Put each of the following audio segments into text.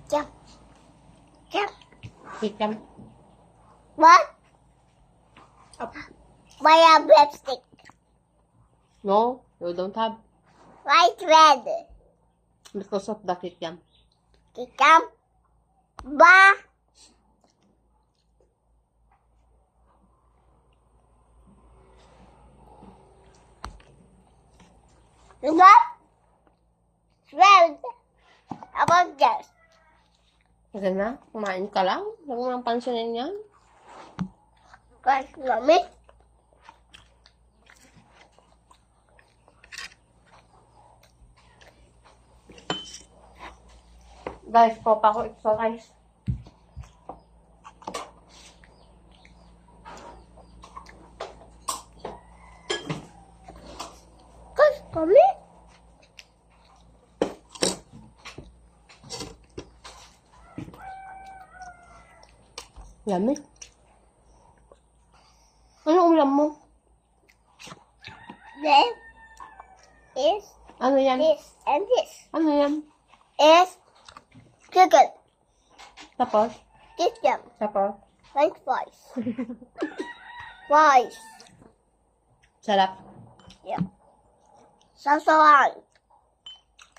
Jump. Jump. Kikam. What? Up. Why a lipstick? No, you don't have. Why it's red? Because of the kikam. Kikam. Ba. What? Red. How about this? Sige na, kumain ka lang. Huwag mo nang pansinin yan. Guys, mommy. Guys, po pa ako exercise. Guys, mommy. Yummy. Ano ulam mo? This is Ano yan? this and this Ano yan? is chicken. Tapos? Chicken. Tapos? French fries. Fries. Sarap. Yeah. Sasawan.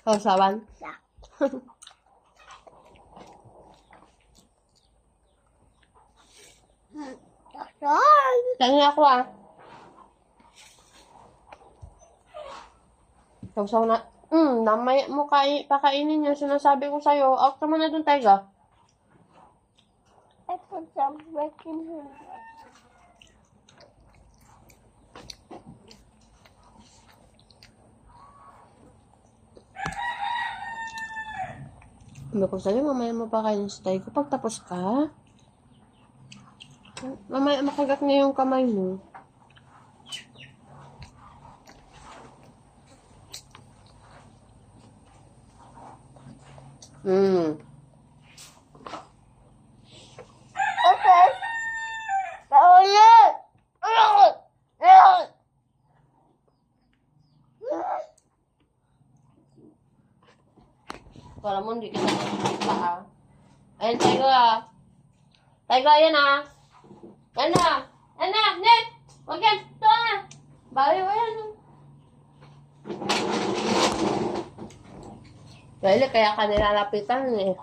Kausawan. Yeah. Sasawan. Kain ako ah. Kausaw na. Namay mo pakainin yung sinasabi ko sa'yo. Out ka muna dun, Taiga. I put some bacon here. Sabi ko sa'yo, mamaya mo pakainin sa Taiga. Pag tapos ka, mamaya makagat niya yung kamay mo. Okay. Paulit. Para mo, hindi kita nakikita ah. Ayan, Taiga ah. Taiga, ayan ah. Yan na. Yan na. Net. Huwag yan. Ito ah. Bayo, ayan ah. Dahil kaya ka nilalapitan eh.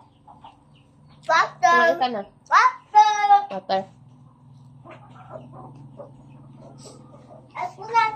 Kumain Water. ka na. Water. Water. I put that